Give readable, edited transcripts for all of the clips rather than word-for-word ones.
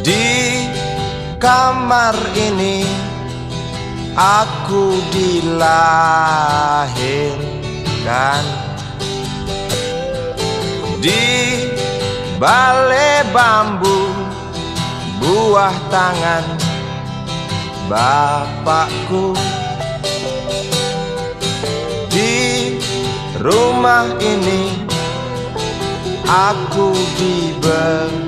Di kamar ini aku dilahirkan, di balai bambu buah tangan bapakku. Di rumah ini aku dibesarkan,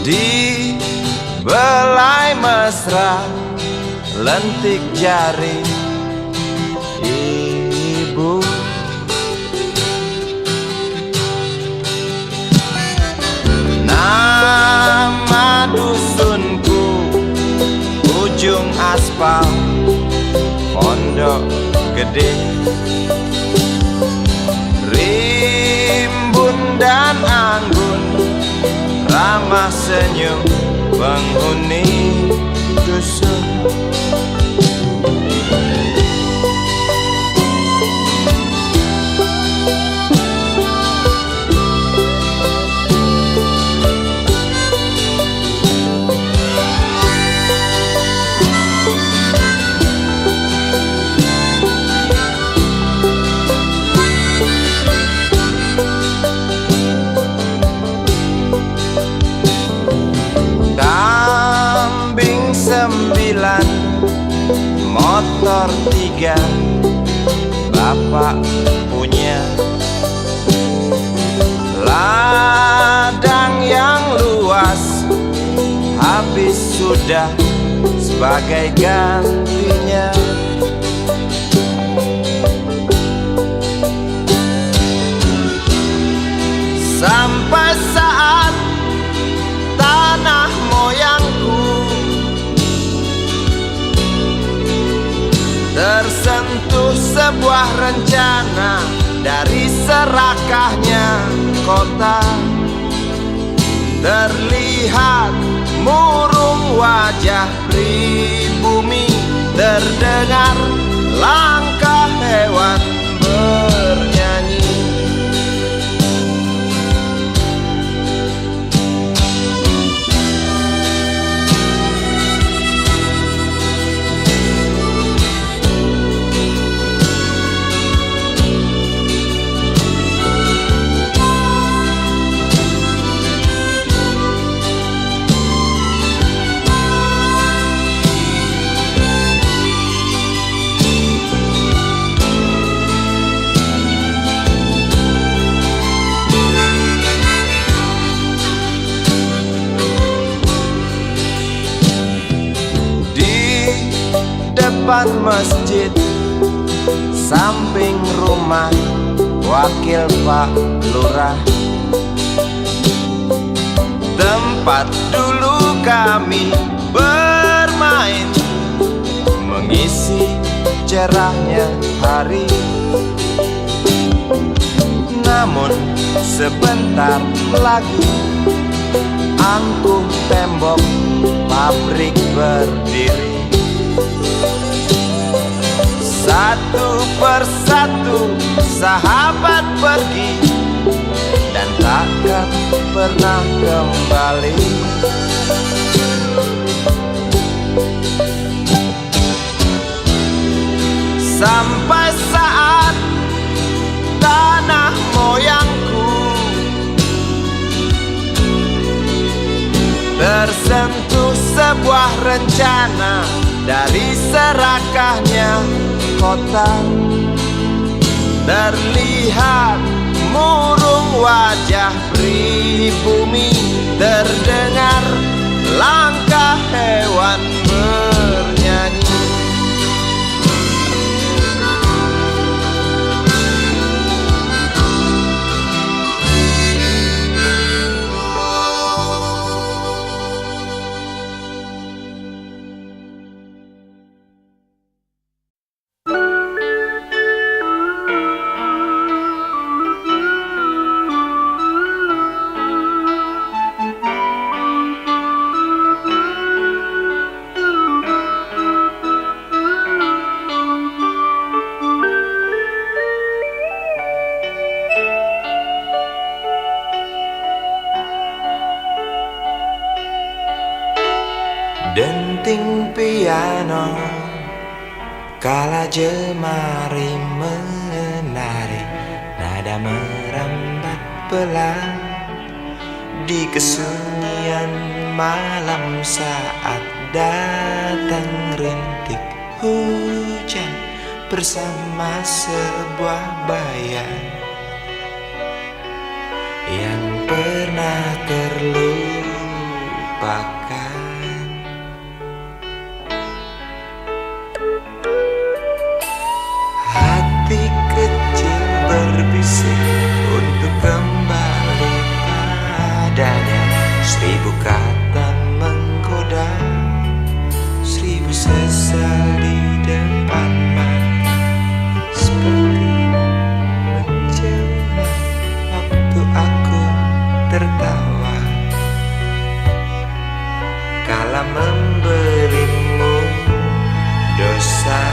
di belai mesra lentik jari ibu. Nama dusunku ujung aspal Pondok Gede. Rimbun dan anggun ramah senyum penghuni dusun. Sembilan, motor 3 bapak punya. Ladang yang luas habis sudah sebagai gantinya. Sampai saat tanah moyangku tersentuh sebuah rencana dari serakahnya kota. Terlihat murung wajah pribumi, terdengar langkah hewan bernyanyi. Depan masjid, samping rumah wakil Pak Lurah, tempat dulu kami bermain, mengisi cerahnya hari. Namun sebentar lagi angkuh tembok pabrik berdiri. Satu persatu sahabat pergi dan takkan pernah kembali. Sampai saat tanah moyangku tersentuh sebuah rencana dari serakahnya kota. Terlihat murung wajah pribumi, terdengar langkah hewan bernyanyi. denting piano kala jemari menari, nada merambat pelan di kesunyian malam saat datang rintik hujan bersama sebuah bayang yang pernah terlupakan. Hati kecil berbisik untuk kembali padanya. 1000 kata menggoda, 1000 sesal di depan mata, seperti menjelma waktu aku tertawa kala memberimu dosa.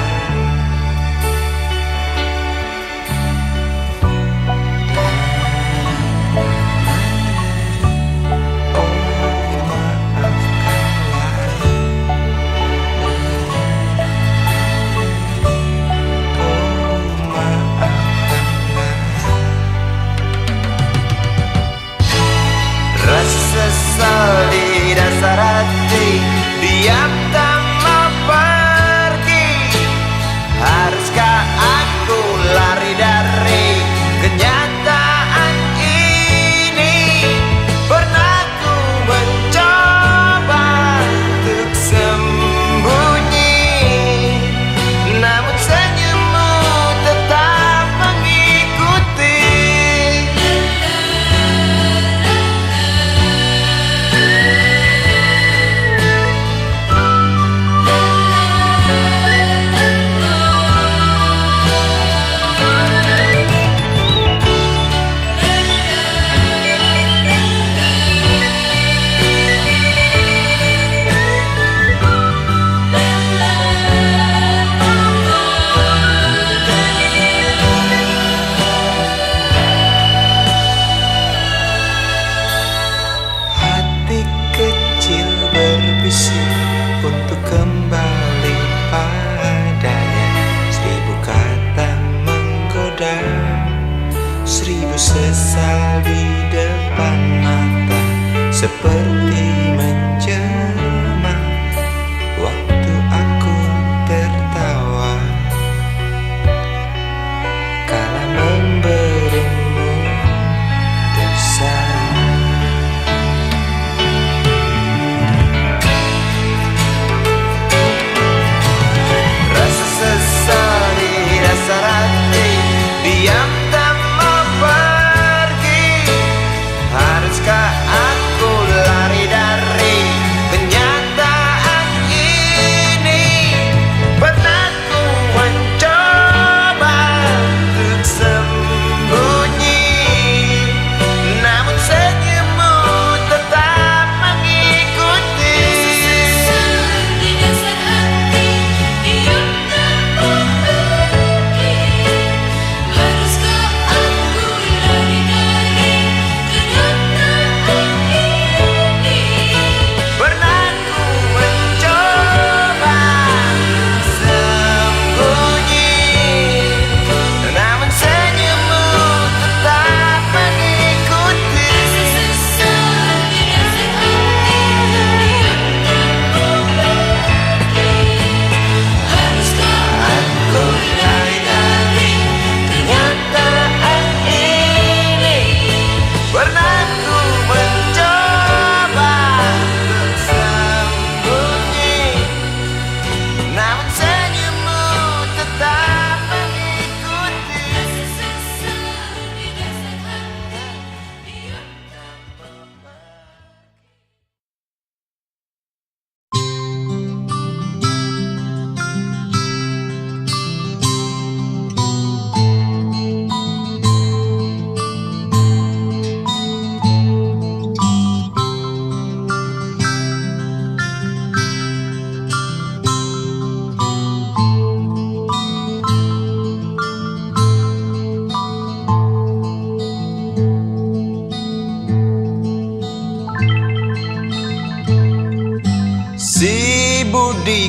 Sesal di dasar hati, diam tak mau pergi. Haruskah aku lari dari kenyataan ini? Pernah ku mencoba untuk sembunyi, namun senyummu tetap mengikuti. Untuk kembali padanya, 1000 kata menggoda, 1000 sesal di depan mata, seperti menjelma waktu aku tertawa kala memberimu dosa. Diam tak mau pergi. Haruskah aku lari dari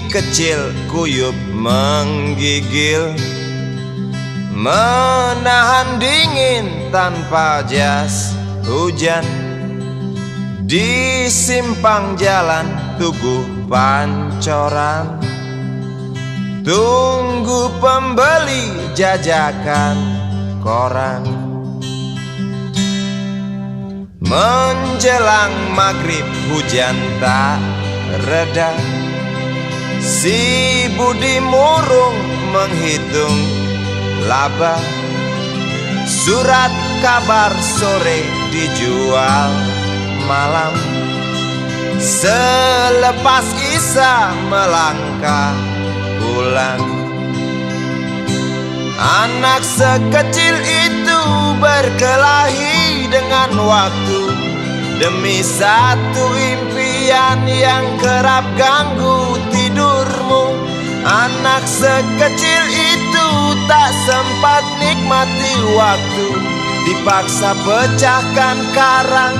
kecil kuyup menggigil, menahan dingin tanpa jas hujan. Di simpang jalan Tugu Pancoran, tunggu pembeli jajakan koran. Menjelang maghrib hujan tak reda, si Budi murung menghitung laba. Surat kabar sore dijual malam. Selepas Isya melangkah pulang. Anak sekecil itu berkelahi dengan waktu demi satu impian yang kerap ganggu tidurmu. Anak sekecil itu tak sempat nikmati waktu, dipaksa pecahkan karang,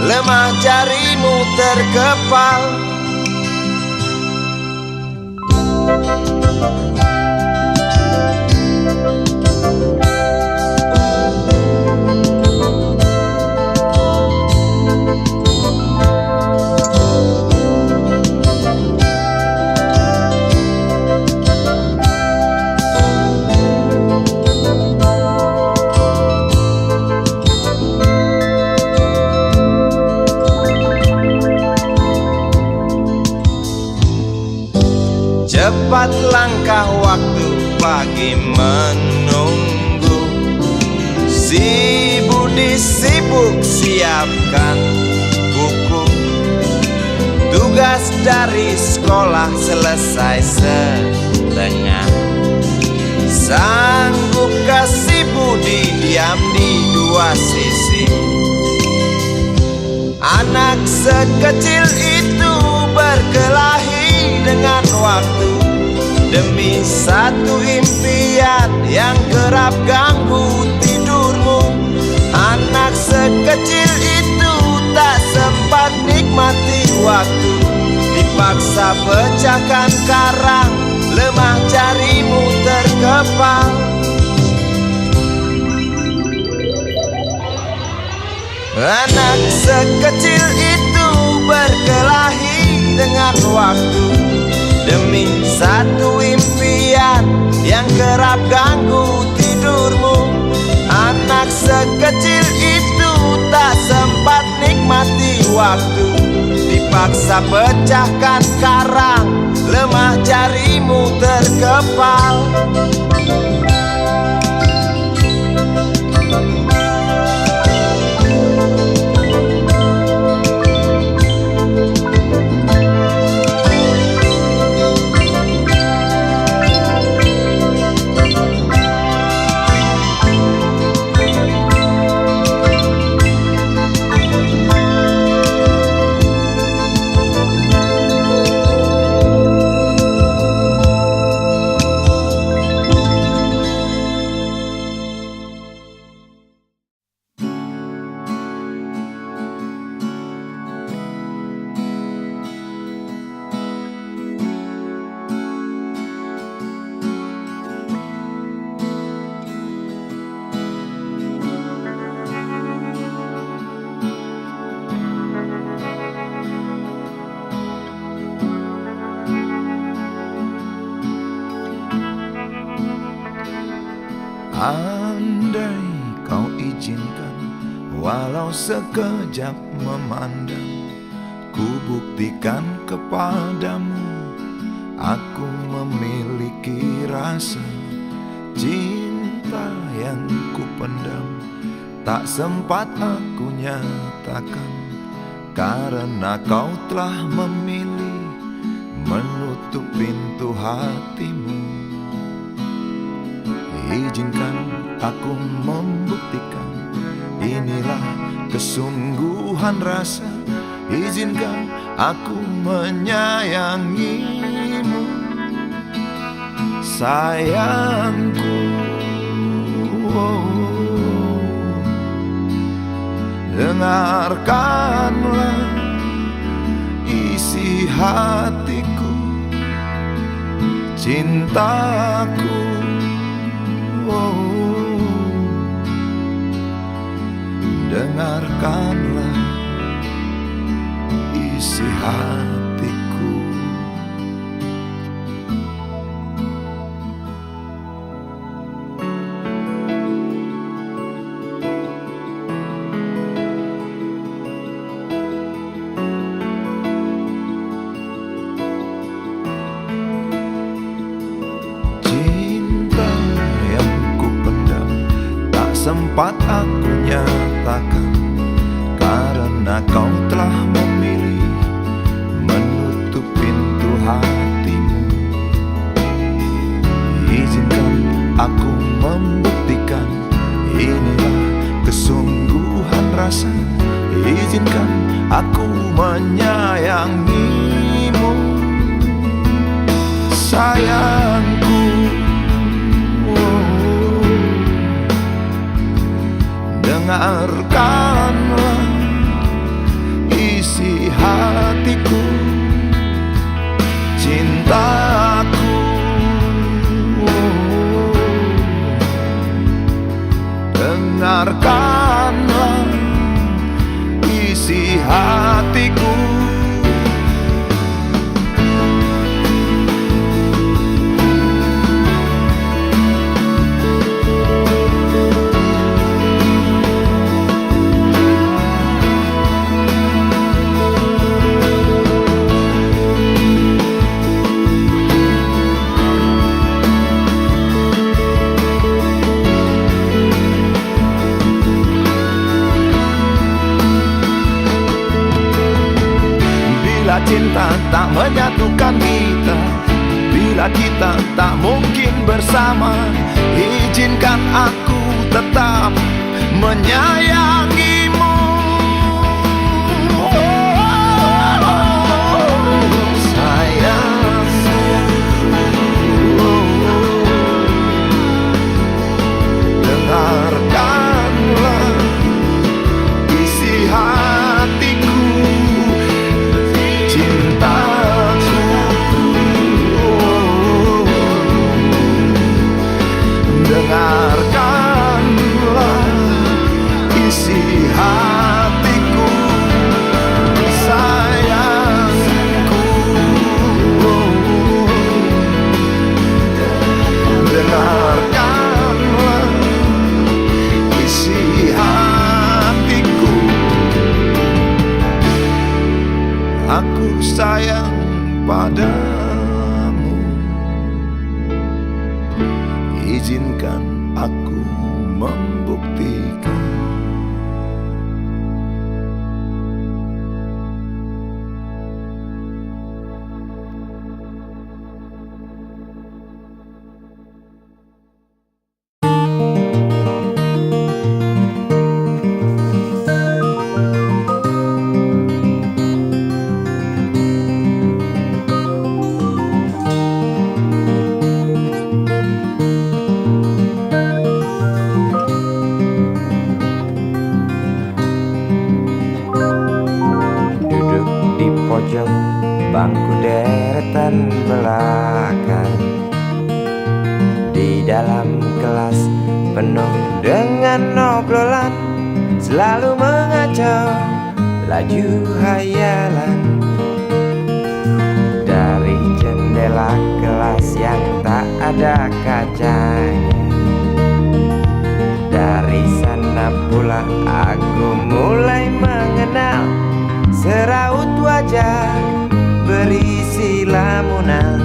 lemah jarimu terkepal. Cepat langkah waktu, pagi menunggu. Si Budi sibuk siapkan buku. Tugas dari sekolah selesai setengah. Sanggupkah si Budi diam di dua sisi? Anak sekecil itu berkelahi dengan waktu demi satu impian yang kerap ganggu tidurmu. Anak sekecil itu tak sempat nikmati waktu, dipaksa pecahkan karang, lemah jarimu terkepal. Anak sekecil itu berkelahi dengan waktu demi satu impian yang kerap ganggu tidurmu. Anak sekecil itu tak sempat nikmati waktu, dipaksa pecahkan karang, lemah jarimu terkepal. Andai kau izinkan, walau sekejap memandang, ku buktikan kepadamu, aku memiliki rasa cinta yang ku pendam. Tak sempat aku nyatakan, karena kau telah memilih menutup pintu hatimu. Izinkan aku membuktikan, inilah kesungguhan rasa. Izinkan aku menyayangimu, sayangku. Dengarkanlah isi hatiku, cintaku. Oh, dengarkanlah isi hatiku. Cinta yang kupendam tak sempat aku nyatakan, karena kau telah memilih menutup pintu hatimu. Izinkan aku membuktikan, inilah kesungguhan rasa. Izinkan aku menyayangimu, sayangku. Oh, dengarkanlah isi hatiku, cintaku. Oh, dengarkanlah isi hatiku. Bila cinta tak menyatukan kita, bila kita tak mungkin bersama, izinkan aku tetap menyayangimu. Sayang, dengarkanlah isi hatiku, cintaku. Dengarkanlah isi hatiku, sayangku. Dengarkanlah isi hatiku. Aku sayang padamu, izinkan aku membuktikan. Pojok bangku deretan belakang, di dalam kelas penuh dengan obrolan, selalu mengacau laju hayalan. Dari jendela kelas yang tak ada kacanya, dari sana pula aku mulai mengenal seraut wajah berisi lamunan.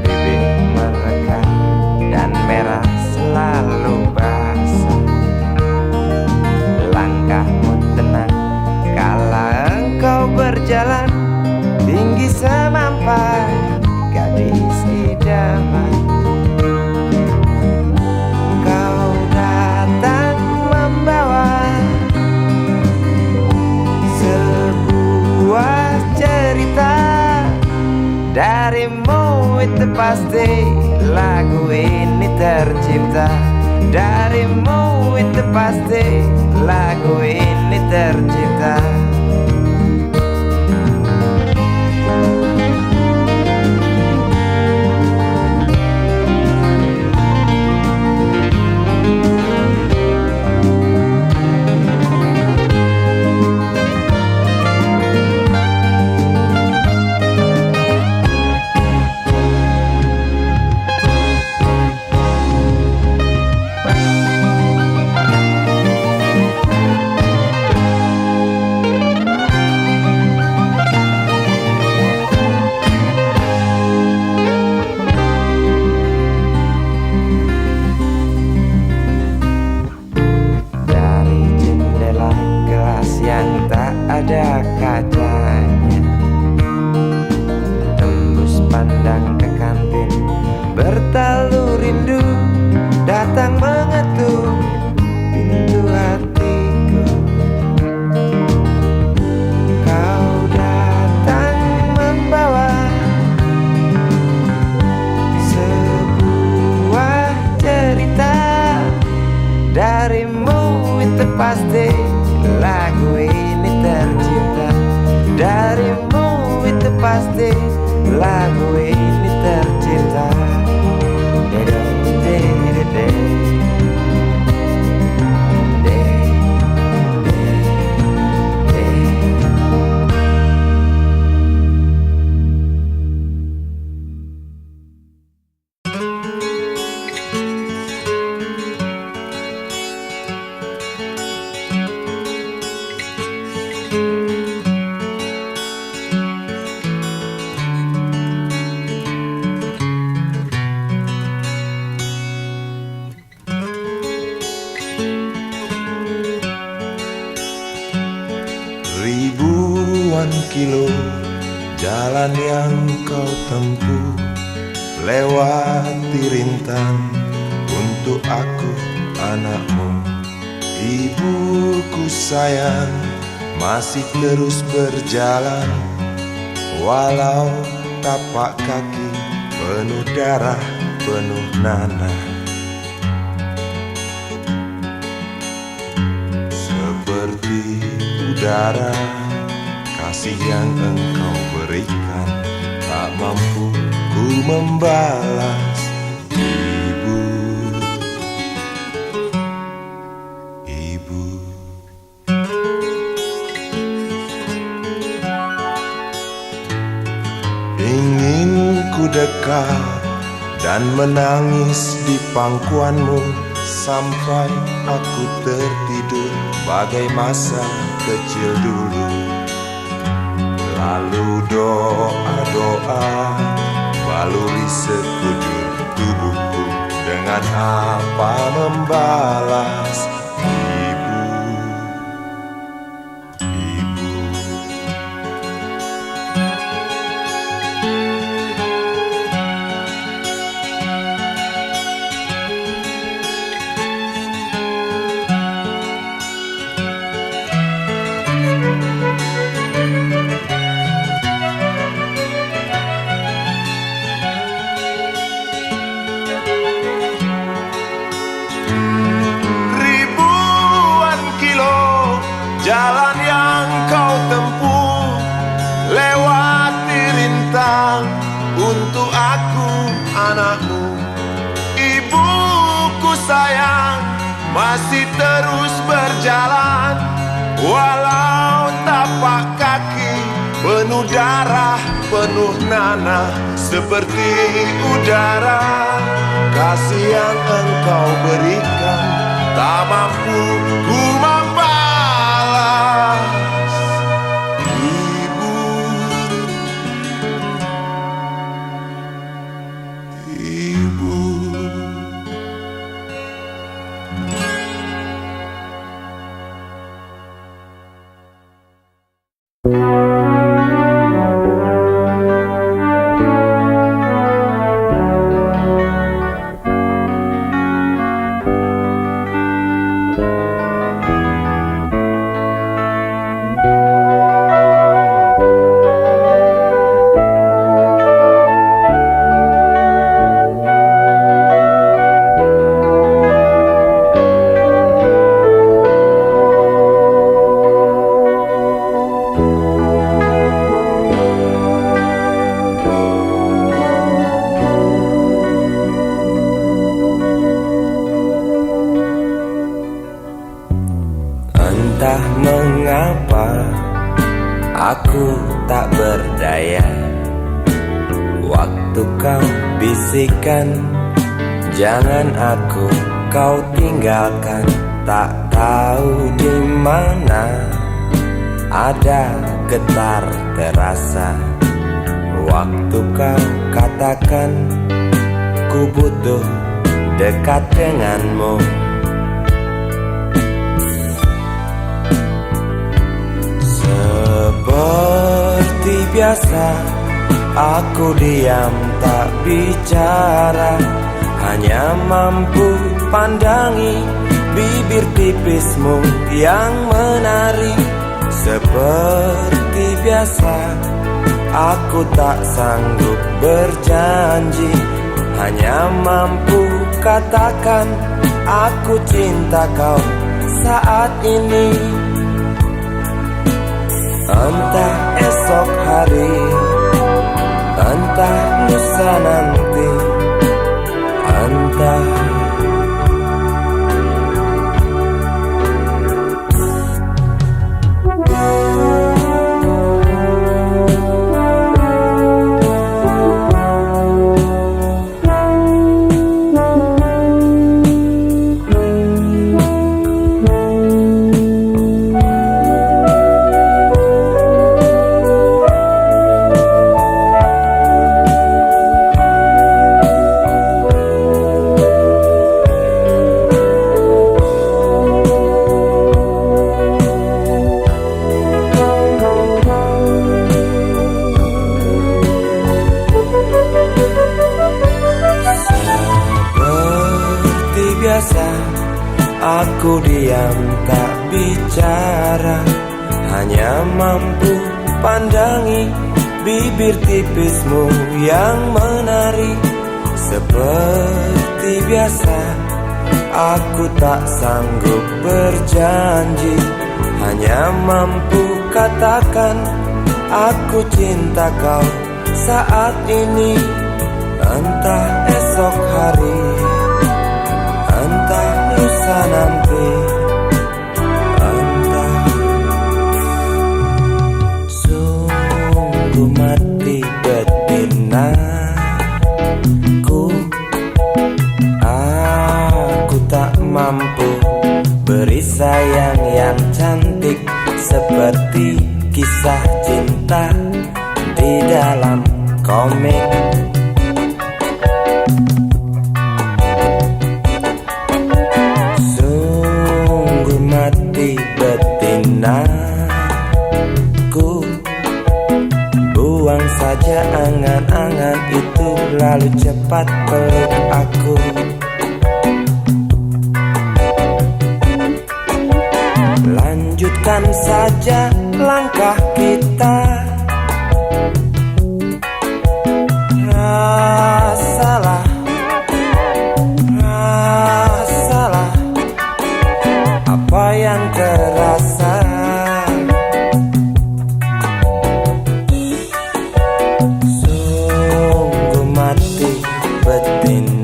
Bibir merekat dan merah selalu lagu ini tercipta. Darimu itu pasti lagu ini tercipta. Ada kacanya, tembus pandang ke kantin, bertalu rindu datang mengetuk pintu hatiku. Kau datang membawa sebuah cerita. Darimu itu pasti lagu ini tercipta. Darimu itu pasti lagu ini tercipta. Ribuan kilo jalan yang kau tempuh, lewati rintang untuk aku anakmu. Ibuku sayang masih terus berjalan, walau tapak kaki penuh darah, penuh nanah. Seperti udara, kasih yang engkau berikan tak mampu ku membalas. Ibu, ibu. Ingin ku dekat dan menangis di pangkuanmu sampai aku tertidur bagai masa kecil dulu. Lalu doa-doa baluri sekujur tubuhku, dengan apa membalas. Ibu, ibu. Jalan yang kau tempuh, lewati rintang untuk aku anakmu. Ibuku sayang masih terus berjalan, walau tapak kaki penuh darah, penuh nanah. Seperti udara, kasih yang engkau berikan tak mampu ku membalas. bisikan, jangan aku kau tinggalkan. Tak tahu di mana ada getar terasa waktu kau katakan ku butuh dekat denganmu. Seperti biasa aku diam tak bicara, hanya mampu pandangi bibir tipismu yang menari. Seperti biasa aku tak sanggup berjanji, hanya mampu katakan aku cinta kau saat ini. Entah esok hari, entah lusa nanti, entah aku diam tak bicara, hanya mampu pandangi bibir tipismu yang menari. Seperti biasa aku tak sanggup berjanji, hanya mampu katakan aku cinta kau saat ini. Entah esok hari, entah lusa nanti, entah. Sungguh mati betinaku, aku tak mampu beri sayang yang cantik seperti kisah cinta di dalam komik. Betinaku, buang saja angan-angan itu, lalu cepat peluk aku. Lanjutkan saja langkah kita, rasalah apa yang terasa. Sungguh mati betinaku,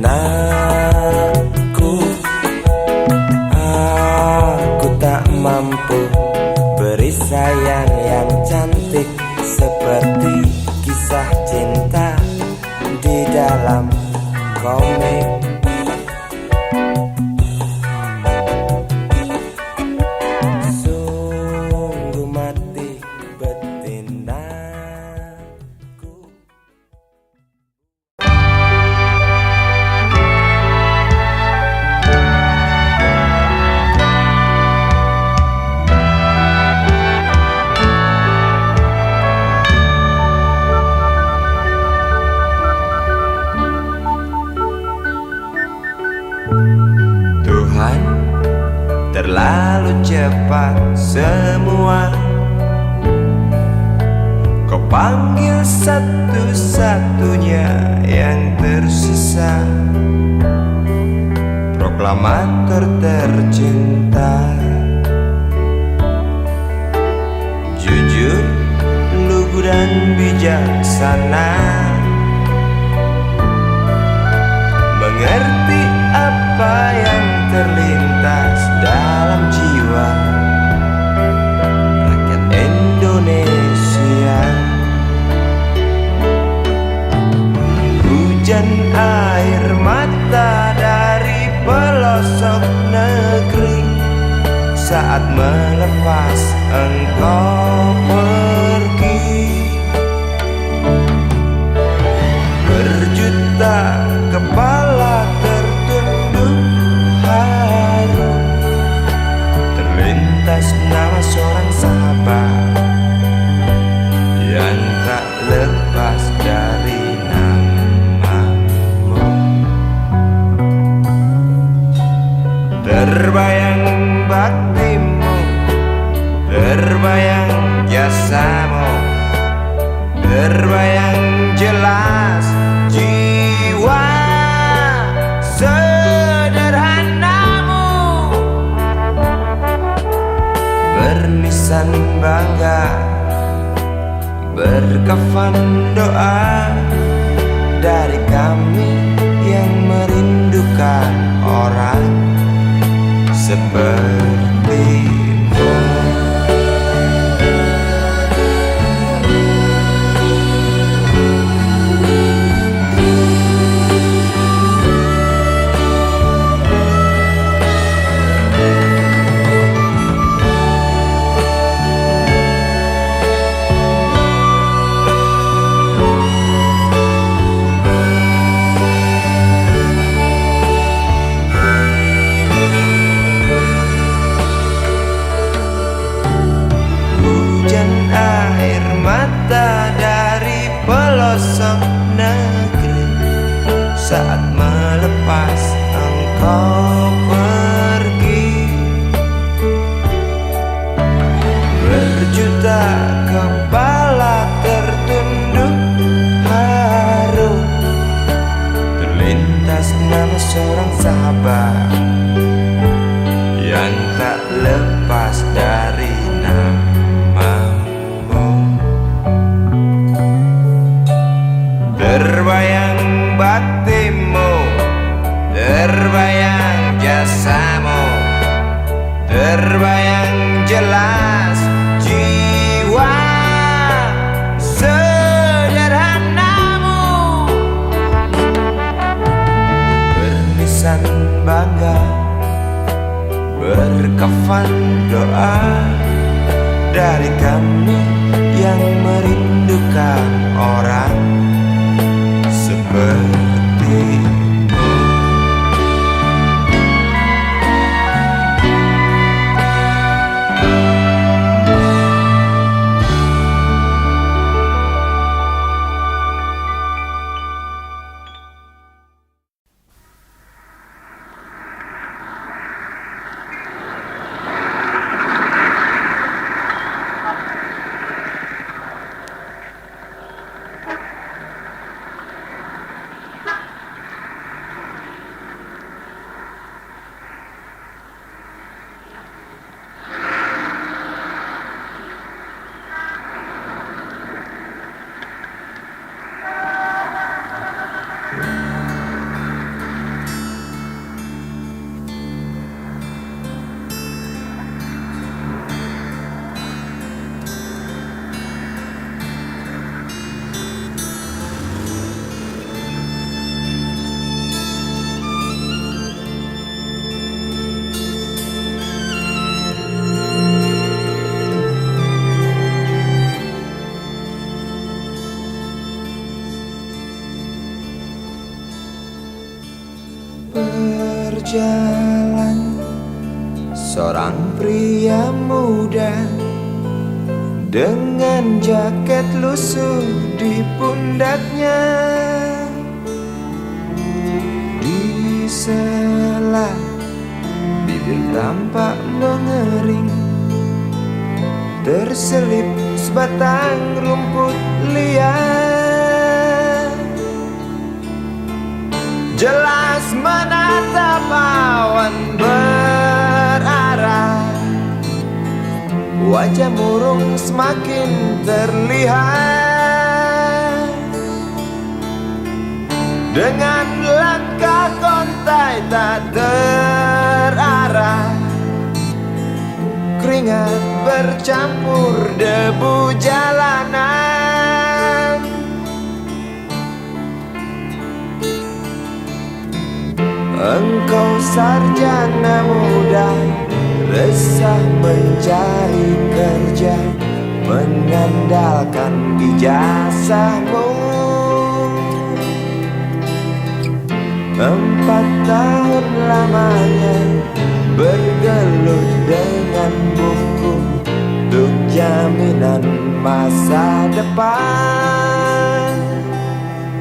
aku tak mampu beri sayang yang cantik seperti kisah cinta di dalam komik. Terlalu cepat semua, kau panggil satu-satunya yang tersisa, proklamator tercinta. Jujur, lugu dan bijaksana, mengerti apa yang terlintas dalam jiwa rakyat Indonesia. Hujan air mata dari pelosok negeri saat melepas engkau pergi. Berjuta kepala tertunduk haru, terlintas nama seorang sahabat yang tak lepas dari namamu. Terbayang baktimu, terbayang jasamu, terbayang jelas jiwa sederhanamu, bernisan bangga, berkafan doa dari kami yang merindukan orang sepertimu. Pelosok negeri saat melepas engkau pergi. Berjuta kepala tertunduk haru, terlintas nama seorang sahabat yang tak lepas dari namamu. Terbayang baktimu, terbayang jasamu, terbayang jelas jiwa sederhanamu, bernisan bangga, berkafan doa dari kami yang merindukan orang seperti. Berjalan seorang pria muda dengan jaket lusuh di pundaknya. Di sela bibir tampak mengering, terselip sebatang rumput liar. Jelas menatap awan berarah, wajah murung semakin terlihat. Dengan langkah kontai tak terarah, keringat bercampur debu jalanan. Engkau sarjana muda, resah mencari kerja, mengandalkan ijazahmu. 4 tahun lamanya bergelut dengan buku untuk jaminan masa depan.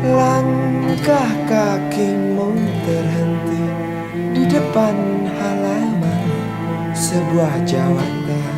Langkah kakimu terhenti di depan halaman sebuah jawatan.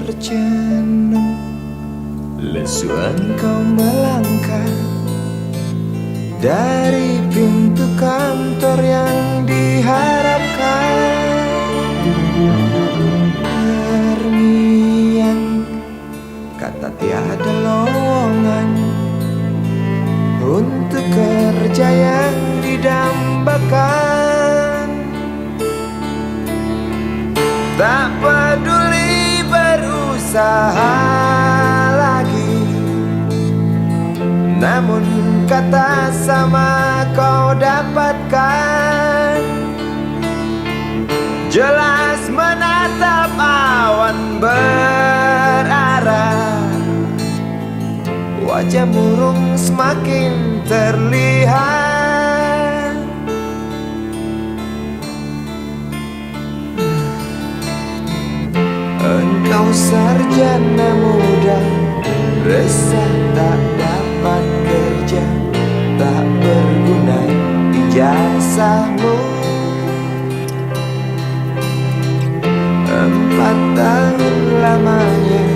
Terjenuh, lesu engkau melangkah dari pintu kantor yang diharapkan. Terngiang kata tiada lowongan untuk kerja yang didambakan. Tak peduli berusaha lagi, namun kata sama kau dapatkan. Jelas menatap awan berarah, wajah murung semakin terlihat. Engkau sarjana muda, resah tak dapat kerja, tak berguna ijazahmu. 4 tahun lamanya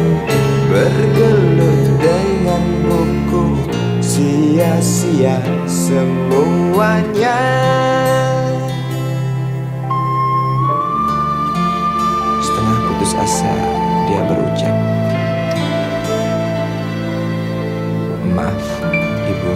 bergelut dengan buku, sia-sia semuanya. Setengah putus asa dia berucap, "Maaf, Ibu."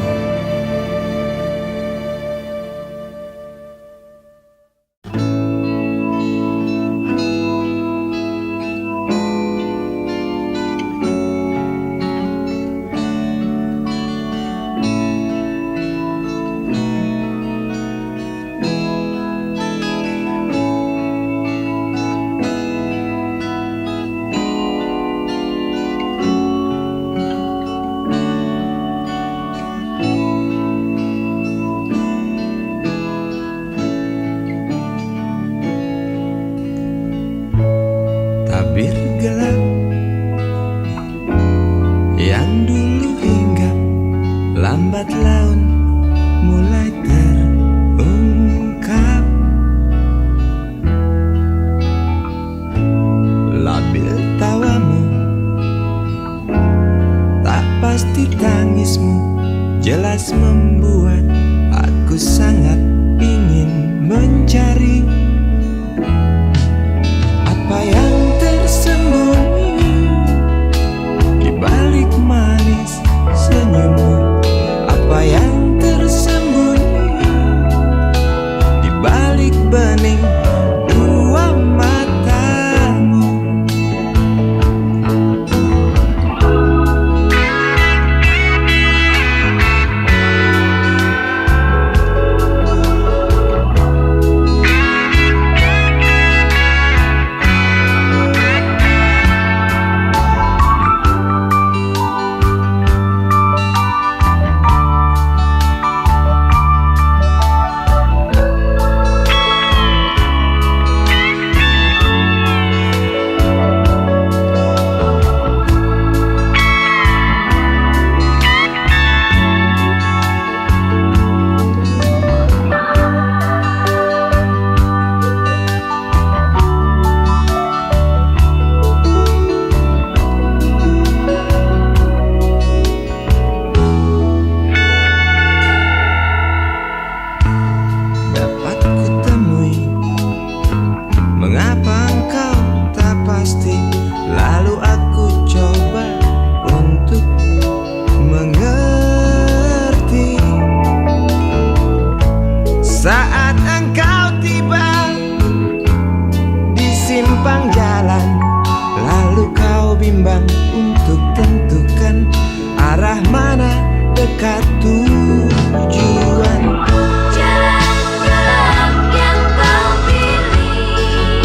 Tabir gelap yang dulu hinggap, lambat laun mulai terungkap. Labil tawamu, tak pasti tangismu, jelas membuat aku sangat ingin mencari apa yang tersembunyi di balik manis senyummu. Apa yang tersembunyi di balik bening dua matamu. lapang jalan, lalu kau bimbang untuk tentukan arah mana dekat tujuan. Jalan gelap yang kau pilih,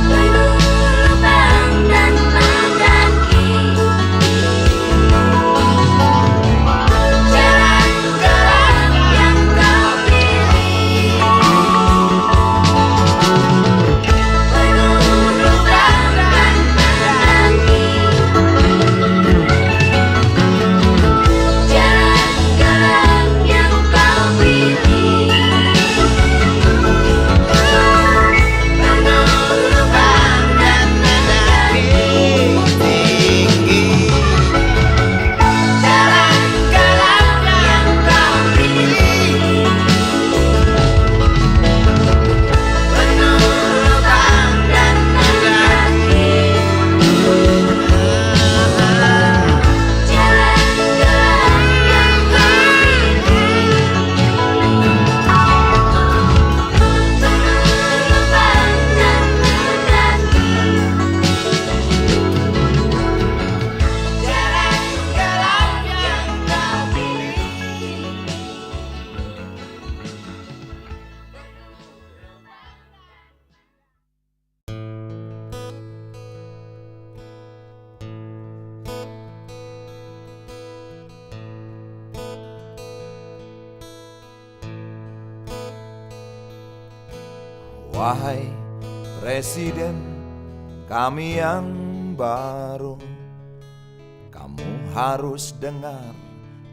penuh lubang dan mendaki. Jalan gelap yang kau pilih, penuh lubang dan mendaki. Jalan gelap yang kau pilih, penuh lubang dan mendaki. Jalan gelap yang kau pilih, penuh lubang dan mendaki. Jalan gelap yang kau pilih, penuh lubang dan mendaki. Jalan gelap yang kau Wahai Presiden kami yang baru, kamu harus dengar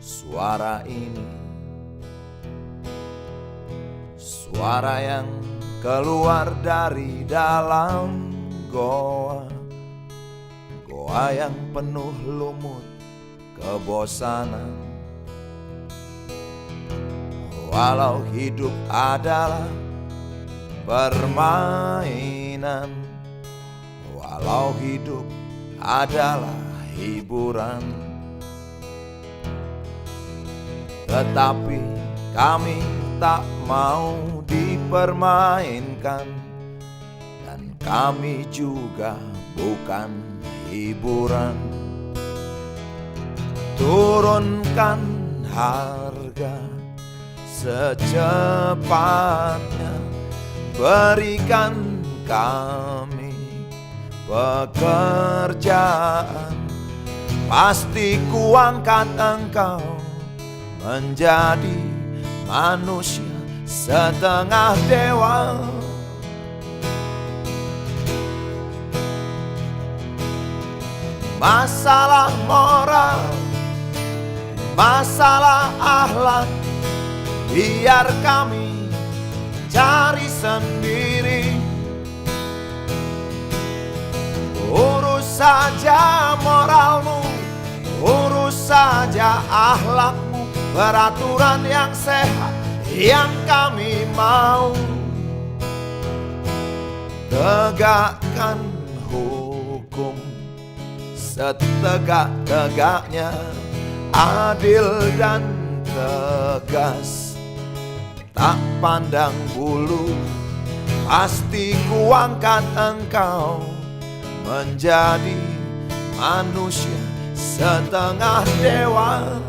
suara ini. Suara yang keluar dari dalam goa, goa yang penuh lumut kebosanan. Walau hidup adalah permainan, walau hidup adalah hiburan, tetapi kami tak mau dipermainkan, dan kami juga bukan hiburan. Turunkan harga secepatnya, berikan kami pekerjaan. Pasti kuangkat engkau menjadi manusia setengah dewa. Masalah moral, masalah akhlak, biar kami cari sendiri. Urus saja moralmu, urus saja akhlakmu, peraturan yang sehat yang kami mau. Tegakkan hukum setegak-tegaknya, adil dan tegas, tak pandang bulu. Pasti kuangkat engkau menjadi manusia setengah dewa.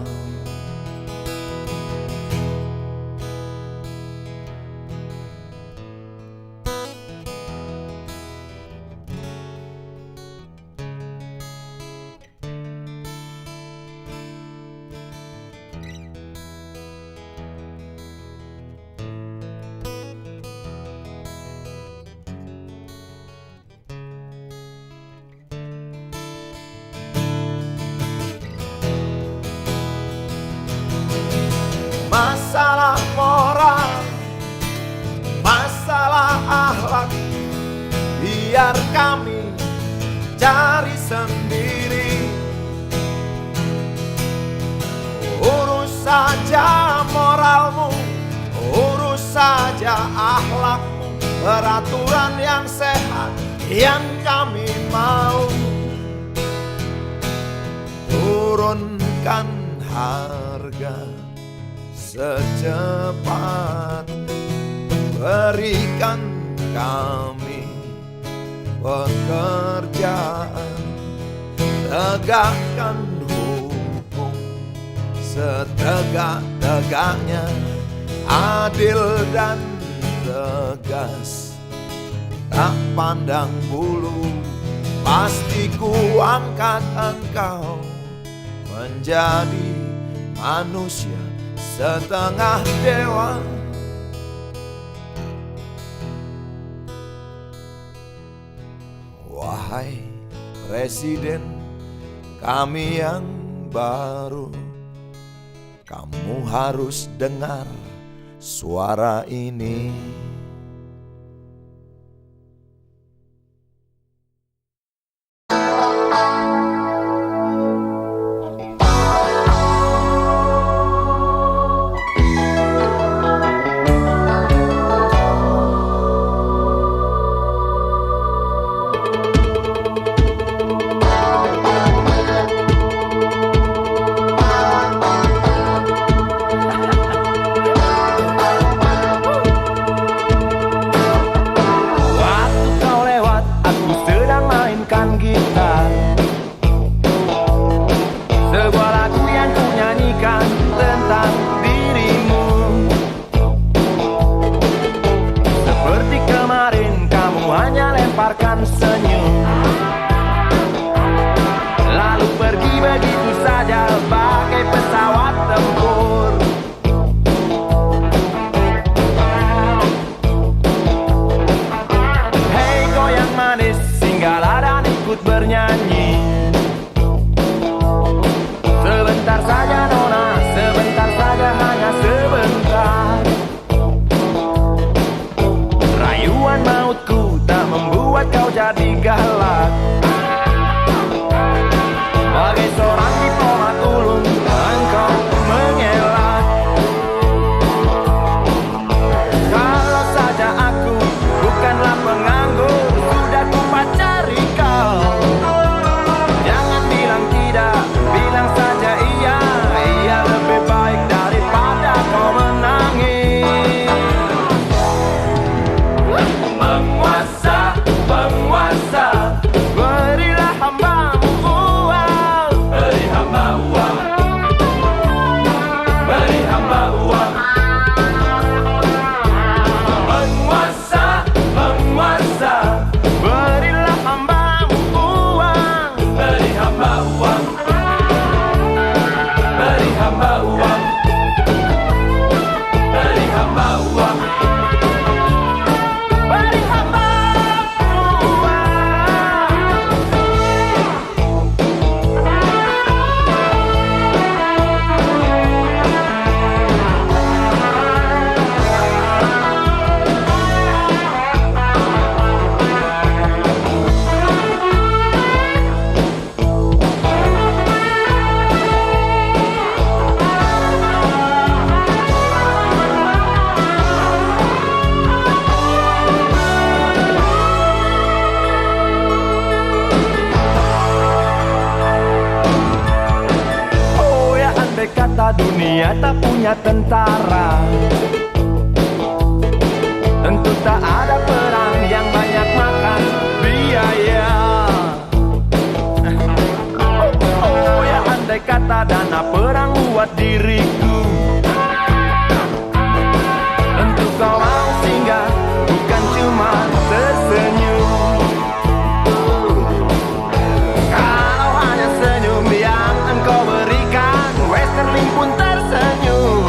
Masalah moral, masalah akhlak, biar kami cari sendiri. Urus saja moralmu, urus saja akhlakmu, peraturan yang sehat yang kami mau. Turunkan harga secepat, berikan kami pekerjaan, tegakkan hukum setegak-tegaknya, adil dan tegas, tak pandang bulu. Pasti ku angkat engkau menjadi manusia setengah dewa. Wahai Presiden kami yang baru, kamu harus dengar suara ini. Senyum, lalu pergi begitu saja bagai pesawat tempur. Hei goyang manis, singgahlah dan ikut bernyanyi. Sebentar saja nona, sebentar saja, hanya sebentar. Rayuan mautku tak membuat kau jadi galak. Bagai seorang diplomat ulung, engkau mengelak. Kalau saja aku bukanlah penganggur, sudah ku pacari kau. Jangan bilang tidak, bilang saja iya. Iya lebih baik daripada kau menangis. Penguasa, penguasa, berilah hambamu uang. Beri hamba uang, beri hamba uang. Penguasa, penguasa, berilah hambamu uang. Beri hamba uang, beri hamba uang, beri hamba uang. Kata dunia tak punya tentara, tentu tak ada perang yang banyak makan biaya. Oh ya andai kata dana perang buat diriku, tentu kau mau singgah, bukan cuma tersenyum. Kalau hanya senyum yang engkau berikan, Westerling pun tersenyum.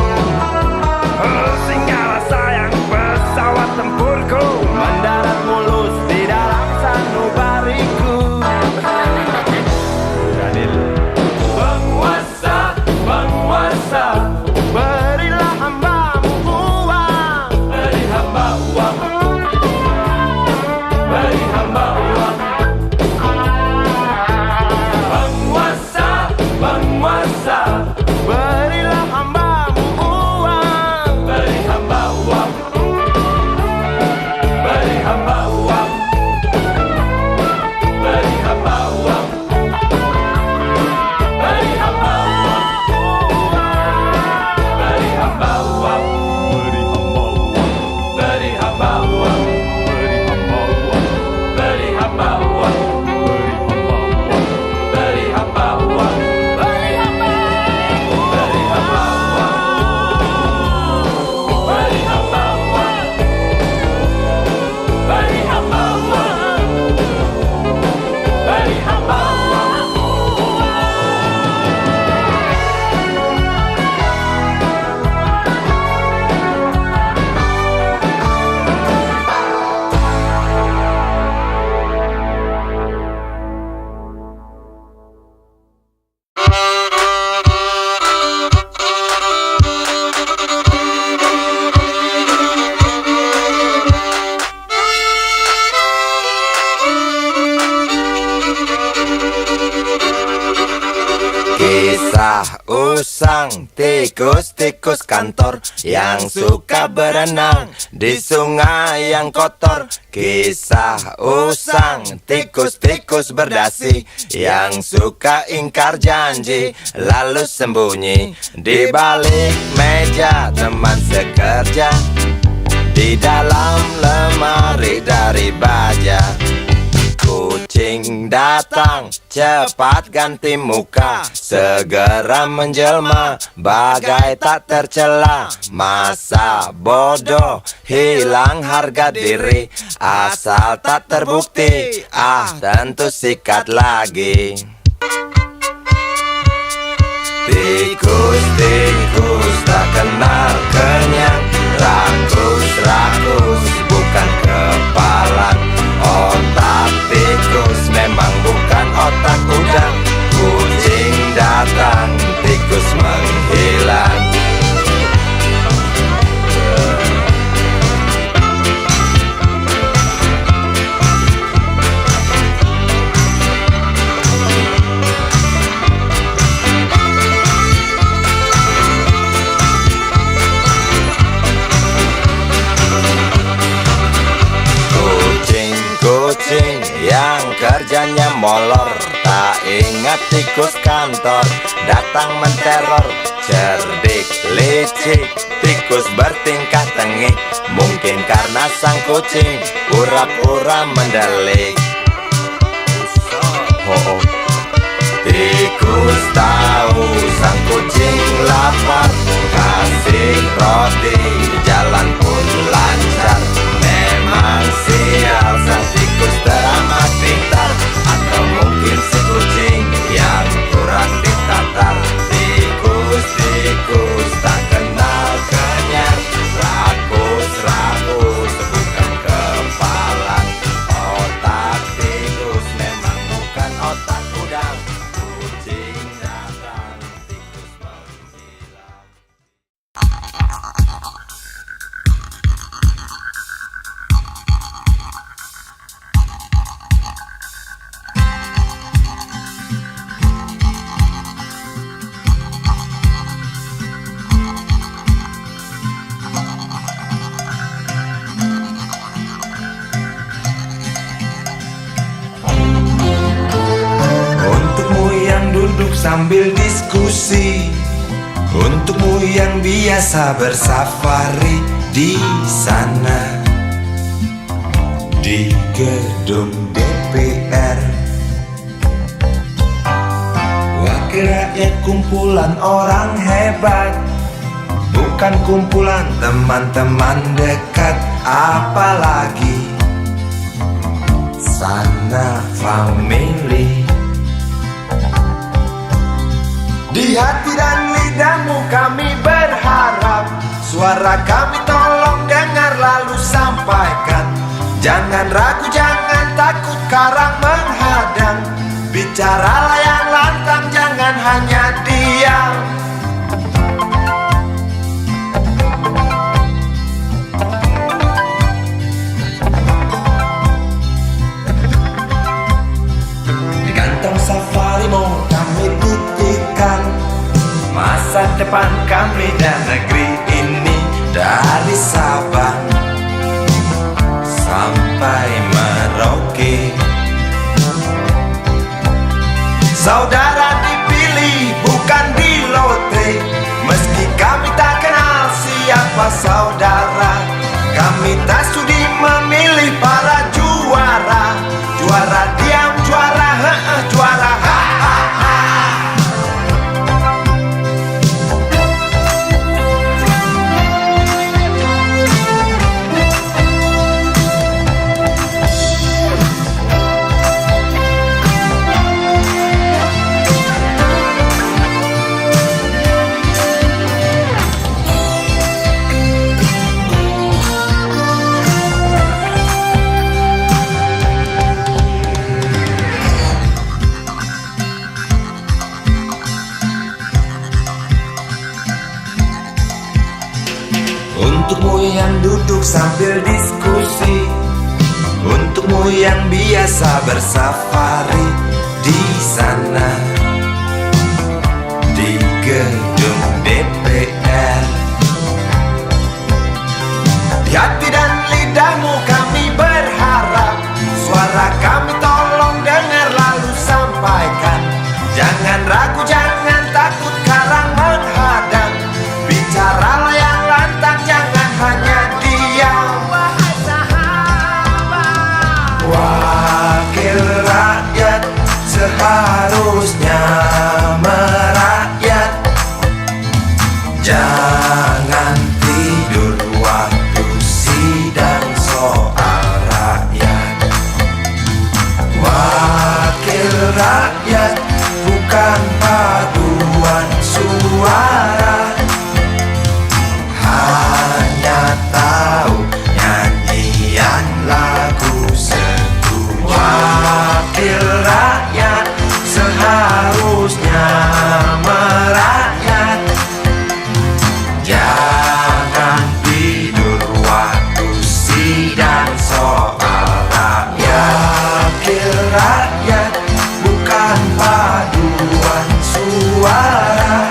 usang, tikus-tikus kantor yang suka berenang di sungai yang kotor. Kisah usang, tikus-tikus berdasi yang suka ingkar janji lalu sembunyi di balik meja teman sekerja, di dalam lemari dari baja. Kucing datang, cepat ganti muka, segera menjelma, bagai tak tercela. Masa bodoh, hilang harga diri, asal tak terbukti, tentu sikat lagi. Tikus-tikus tak kenal kenyang, rakus-rakus bukan kepalan. Otak tikus memang bukan otak udang. Kucing datang, tikus menghilang. Kucing yang kerjanya molor, tak ingat tikus kantor datang menteror. Cerdik, licik, tikus bertingkah tengik, mungkin karena sang kucing pura-pura mendelik. Tikus tahu sang kucing lapar, kasih roti, jalan pun lancar. Memang sial sang tikus teramat pintar, atau mungkin si kucing yang kurang ditatar. Tikus-tikus tak kenal kenyang, rakus-rakus bukan kepalan. Otak tikus memang bukan otak udang. Kucing datang, tikus menghilang. Untukmu yang duduk sambil diskusi, untukmu yang biasa bersafari di sana, di gedung DPR. Wakil rakyat kumpulan orang hebat, bukan kumpulan teman-teman dekat. Apalagi sana family. Di hati dan lidahmu kami berharap, suara kami tolong dengar lalu sampaikan. Jangan ragu, jangan takut karang menghadang, bicaralah yang lantang, jangan hanya diam. Di kantong safari mau kami titipkan masa depan kami dan negeri ini, dari Sabang sampai Merauke. Saudara dipilih bukan di lotre, meski kami tak kenal siapa saudara. Kami tak sudi memilih para juara, juara diam, juara juara ha. Untukmu yang duduk sambil diskusi, untukmu yang biasa bersafari di sana, di gedung hati dan lidahmu kami berharap. Suara kami tolong dengar lalu sampaikan. Jangan ragu, jangan takut karang menghadang. Bicaralah yang lantang, jangan hanya diam. Wahai sahabat, wakil rakyat seharusnya merakyat. Jangan tidur waktu sidang soal rakyat. Wakil rakyat bukan paduan suara, hanya tahu nyanyian lagu setuju. Wakil rakyat seharusnya merakyat. Jangan tidur waktu sidang soal rakyat. Wakil rakyat bukan paduan suara,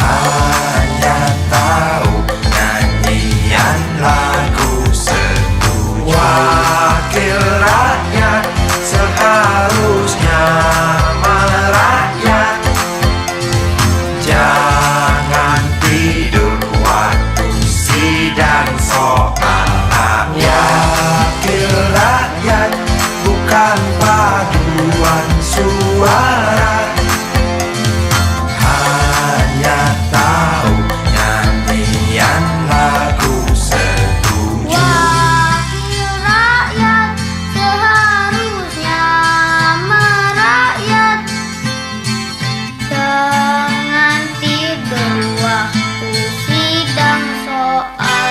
hanya tahu nyanyian lagu setuju. Wakil rakyat seharusnya merakyat. Jangan tidur waktu sidang soal rakyat. Wakil rakyat bukan paduan suara, hanya tahu nyanyian lagu setuju. Wakil rakyat seharusnya merakyat. Jangan tidur waktu sidang soal rakyat. Wakil rakyat bukan paduan suara, hanya tahu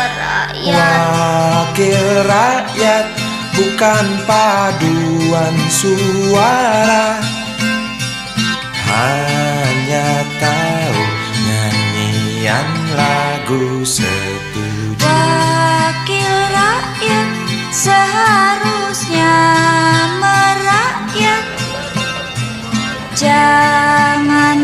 nyanyian lagu setuju. Wakil rakyat seharusnya merakyat. Jangan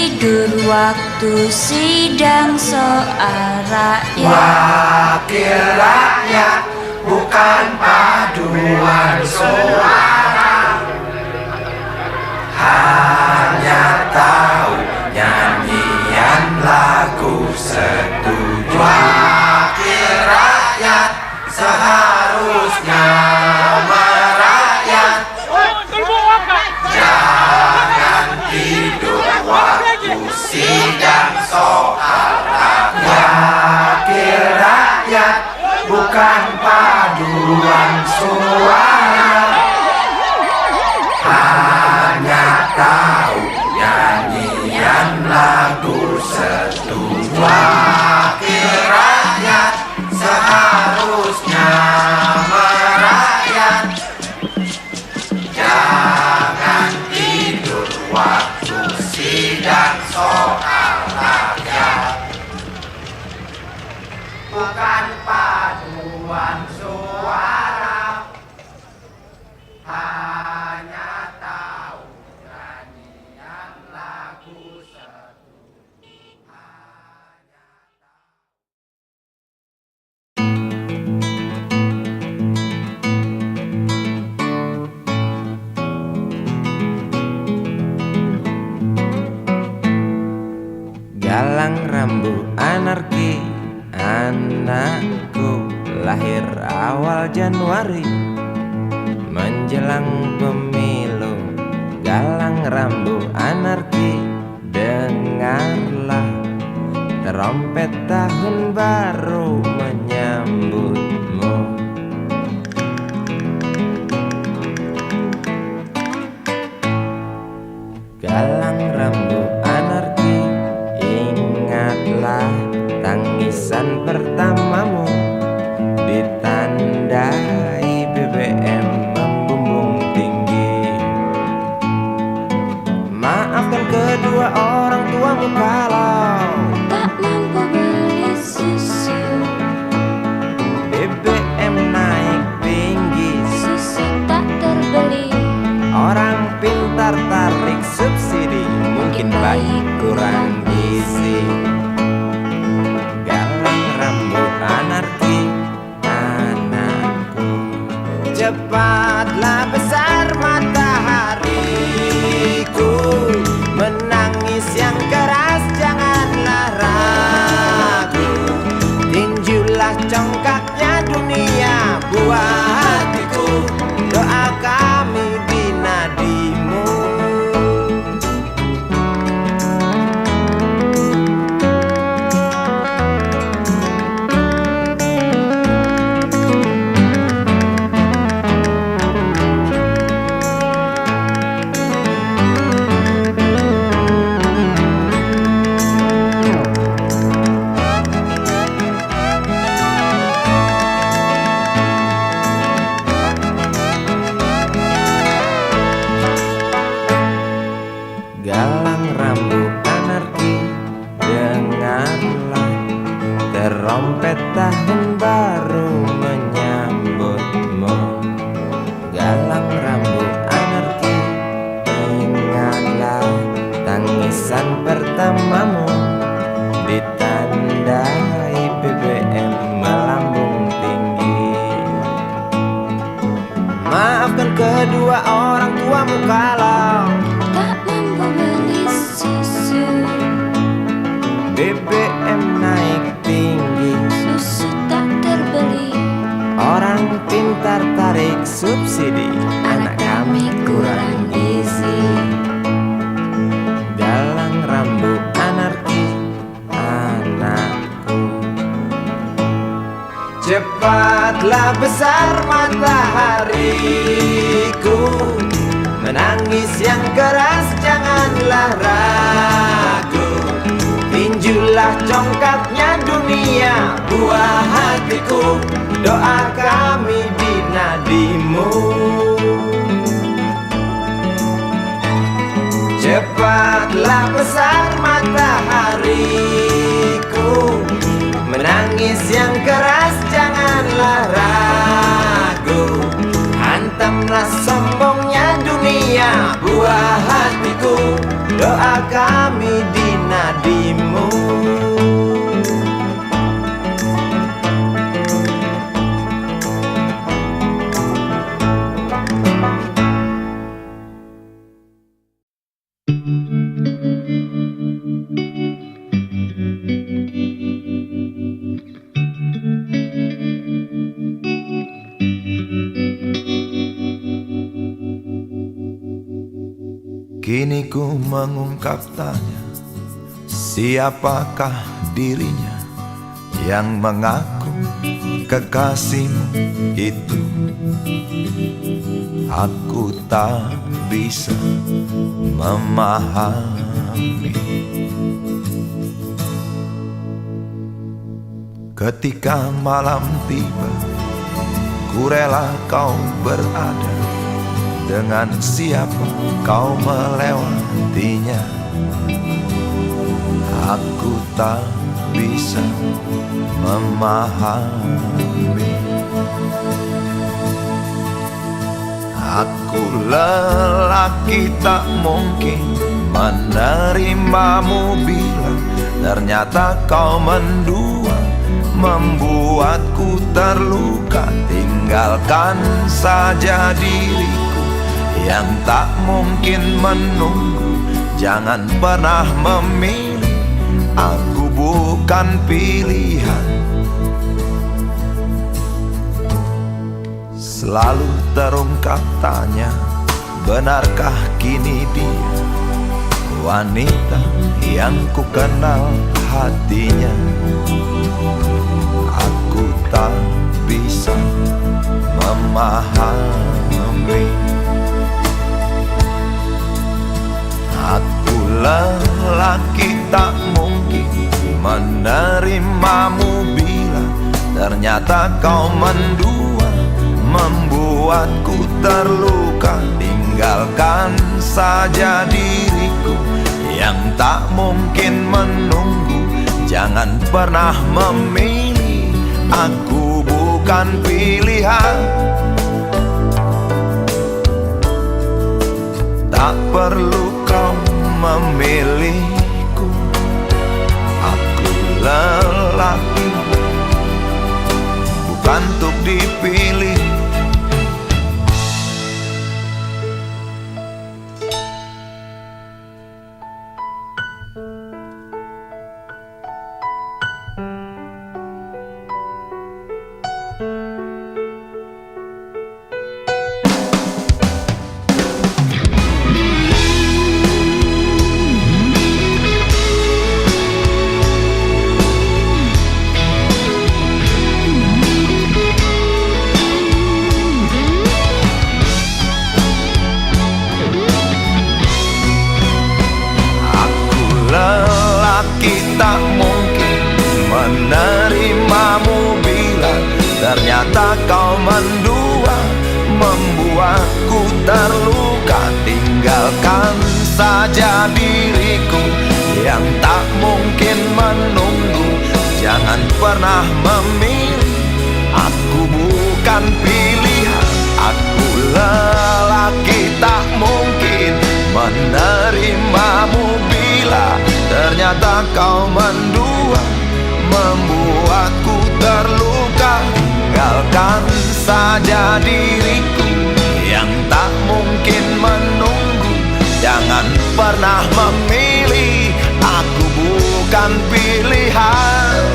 tidur waktu sidang soal rakyat. Wakil rakyat bukan paduan suara, hanya tahu nyanyian lagu setuju. Wakil rakyat seharusnya merakyat. Jangan tidur waktu sidang soal rakyat. Wakil rakyat bukan paduan suara, hanya tahu nyanyian lagu setuju. Wakil rakyat seharusnya merakyat. Jangan tidur waktu sidang soal rakyat. Bukan paduan suara, hanya tahu nyanyian lagu setuju. Galang rambu anarki, anakku lahir awal Januari menjelang pemilu. Galang rambu anarki, dengarlah trompet tahun baru menyambutmu. Galang rambu anarki, ingatlah tangisan pertamamu ditandai BBM membumbung tinggi. Maafkan kedua orang tuamu kalau Tak mampu beli susu. Cepatlah besar matahariku, menangis yang keras janganlah ragu. Tinjulah congkaknya dunia buah hatiku, doa kami di nadimu. Galang rambut anarki, dengarlah terompet tahun baru menyambutmu. Galang rambut anarki, ingatlah tangisan pertamamu, ditandai BBM melambung tinggi. Maafkan kedua orang tuamu kalau tak mampu beli susu, BBM naik tinggi. susu tak terbeli. Orang pintar tarik subsidi, Anak kami kurang gizi. galang rambut anarki, anakku. Cepatlah besar matahariku, menangis yang keras janganlah ragu. Tinjulah congkaknya dunia buah hatiku, doa kami di nadimu. Cepatlah besar matahariku, menangis yang keras janganlah ragu. Hantamlah sombongnya dunia buah hatiku, doa kami di nadimu. Kini ku mengungkap tanya, siapakah dirinya yang mengaku kekasihmu itu? Aku tak bisa memahami. Ketika malam tiba, ku rela kau berada. Dengan siapa kau melewatinya? Aku tak bisa memahami. Aku lelaki tak mungkin menerimamu bila ternyata kau mendua, membuatku terluka. Tinggalkan saja diriku yang tak mungkin menunggu. Jangan pernah memilih, aku bukan pilihan. Selalu terungkap tanya, benarkah kini dia wanita yang ku kenal hatinya? Aku tak bisa memahami. Aku lelaki tak mungkin menerimamu bila ternyata kau mendua, membuatku terluka. Tinggalkan saja diriku yang tak mungkin menunggu. Jangan pernah memilih, aku bukan pilihan. Tak perlu kau memilihku, aku lelaki bukan untuk dipilih. mendua, membuatku terluka. Tinggalkan saja diriku yang tak mungkin menunggu. Jangan pernah memilih, aku bukan pilihan. Aku lelaki tak mungkin menerimamu bila ternyata kau mendua, membuatku terluka. Tinggalkan saja diriku yang tak mungkin menunggu. Jangan pernah memilih, aku bukan pilihan.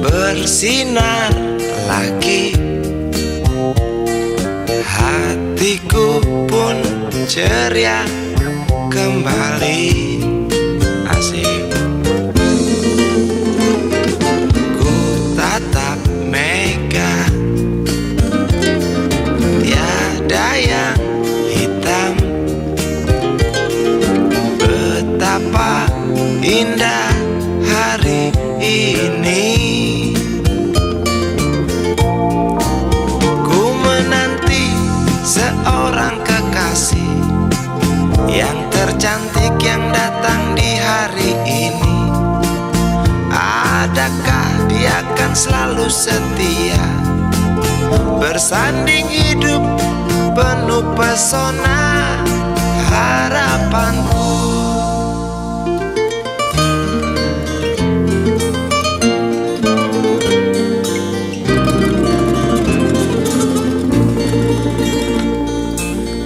Bersinar lagi, hatiku pun ceria kembali. Asik. Ku tatap mega, tiada yang hitam. Betapa indah hari ini. Seorang kekasih yang tercantik yang datang di hari ini. Adakah dia akan selalu setia, bersanding hidup penuh pesona harapanku.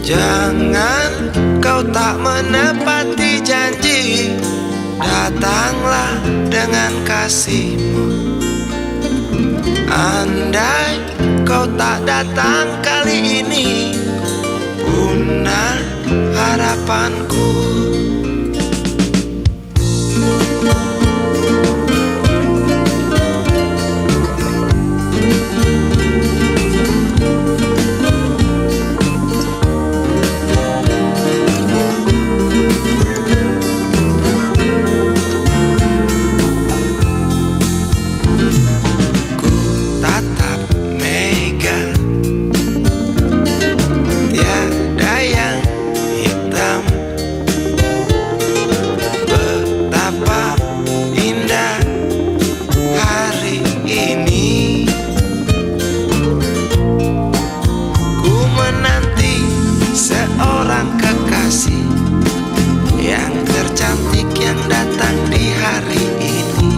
Jangan kau tak menepati janji, datanglah dengan kasihmu. Andai kau tak datang kali ini, punah harapanku. Yang tercantik yang datang di hari ini.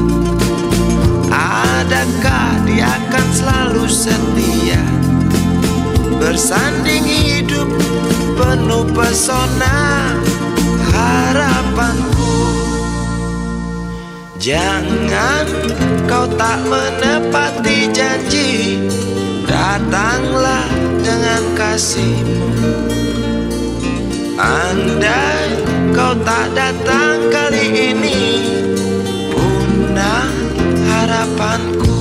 Adakah dia akan selalu setia, bersanding hidup penuh pesona harapanku. Jangan kau tak menepati janji, datanglah dengan kasihmu. Andai kau tak datang kali ini, punah harapanku.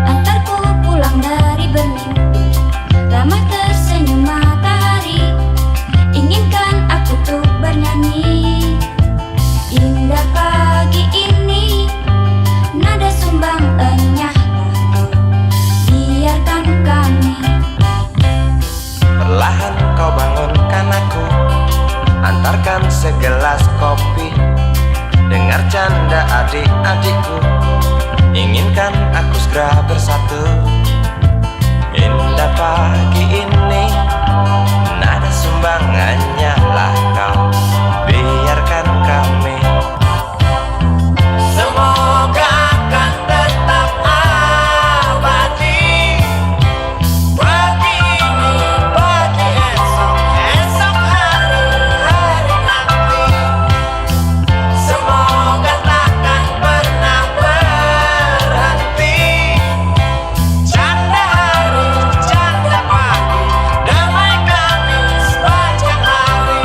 Antarku pulang dari bermimpi, satu. Indah pagi ini, nada sumbangannya lah kau. Biarkan kami. Semoga akan tetap abadi. Pagi ini, pagi esok, esok hari, hari nanti. Semoga takkan pernah berhenti. Canda hari, canda pagi, damai kami sepanjang hari.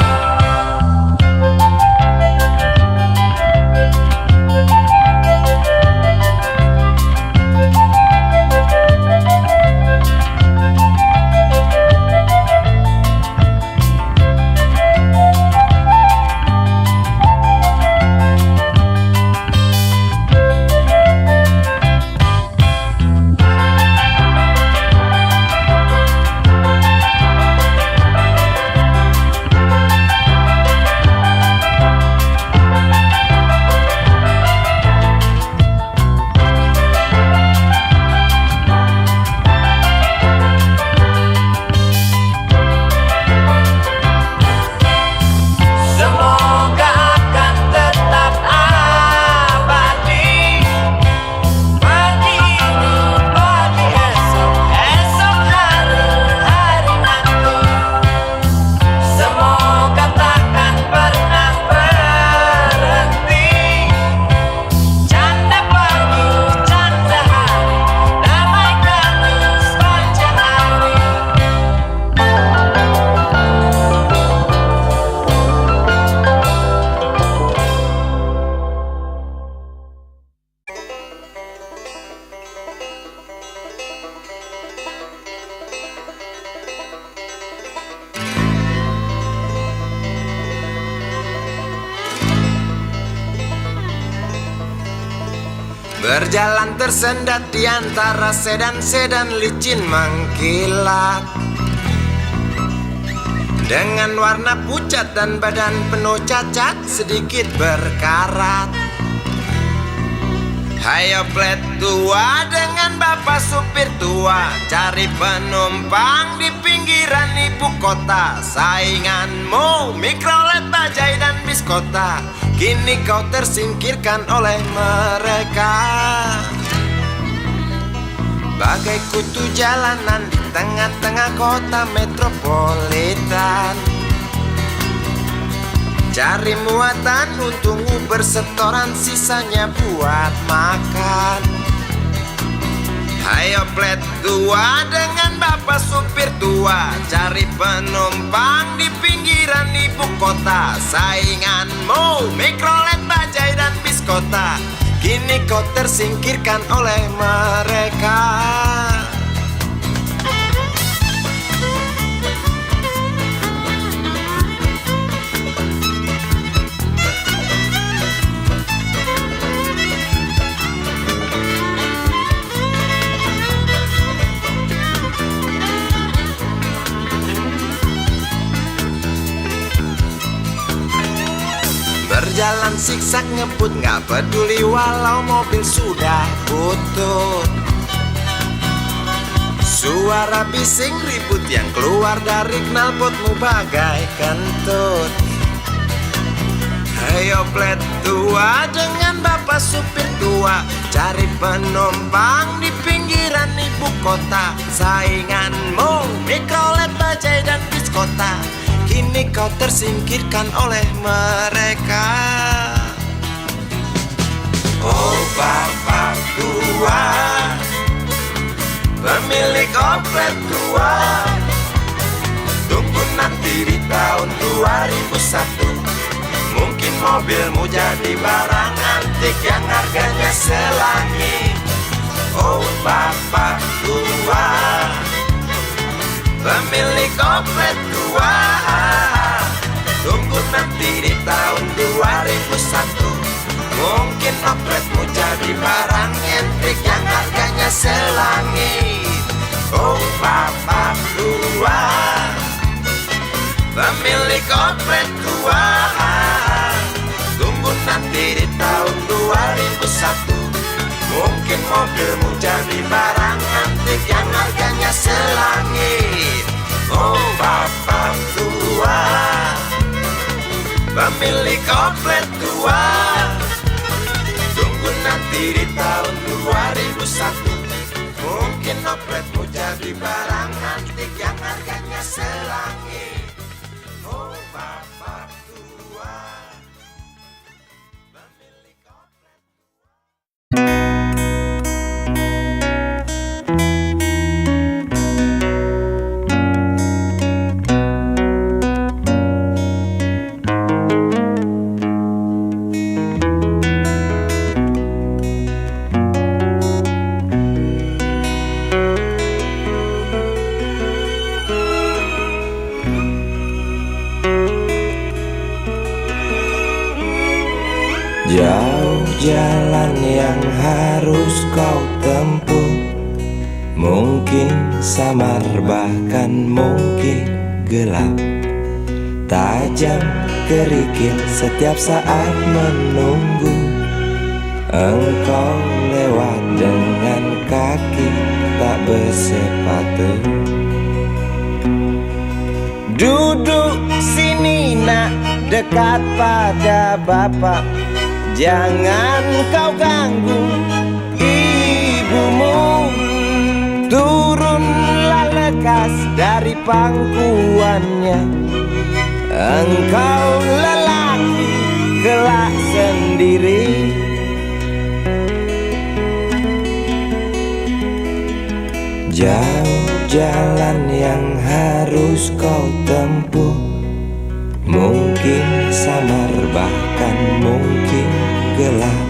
Semoga akan tetap abadi. Pagi ini, pagi esok, esok hari, hari nanti. Semoga takkan pernah berhenti. Canda pagi, canda hari, damai kami sepanjang hari. Berjalan tersendat di antara sedan-sedan licin mengkilat, dengan warna pucat dan badan penuh cacat sedikit berkarat. Hayo plet tua dengan bapak supir tua, cari penumpang di pinggiran ibu kota. Sainganmu Mikrolet, Bajai dan Biskota, kini kau tersingkirkan oleh mereka. Bagai kutu jalanan di tengah-tengah kota metropolitan, cari muatan untungmu bersetoran, sisanya buat makan. Hayo plet tua dengan bapak supir tua, cari penumpang di pinggiran ibu kota. Sainganmu Mikrolet, Bajai dan Biskota, kini kau tersingkirkan oleh mereka. Berjalan siksak ngebut, gak peduli walau mobil sudah butut. Suara bising ribut yang keluar dari knalpotmu bagai kentut. Hayo plet tua dengan bapak supir tua, cari penumpang di pinggiran ibu kota. Sainganmu Mikrolet, Bajai dan Biskota, kini kau tersingkirkan oleh mereka. Oh bapak tua, pemilik oplet tua, tunggu nanti di tahun 2001. Mungkin mobilmu jadi barang antik yang harganya selangit. Oh bapak tua, pemilik oplet tua, tunggu nanti di tahun 2001. Mungkin opletmu jadi barang antik yang harganya selangit. Oh bapak tua, pemilik oplet tua, tunggu nanti di tahun 2001. Mungkin mobilmu jadi barang antik yang harganya selangit. Oh bapak tua, pemilik oplet tua, tunggu nanti di tahun 2001. Mungkin opletmu jadi barang antik yang harganya selangit. Oh bapak tua, pemilik oplet. Jauh jalan yang harus kau tempuh, mungkin samar bahkan mungkin gelap. Tajam kerikil setiap saat menunggu engkau lewat dengan kaki tak bersepatu. Duduk sini nak, dekat pada bapak. Jangan kau ganggu ibumu. Turunlah lekas dari pangkuannya. Engkau lelaki kelak sendiri. Jauh jalan yang harus kau tempuh, mungkin samar bahkan mungkin gelap.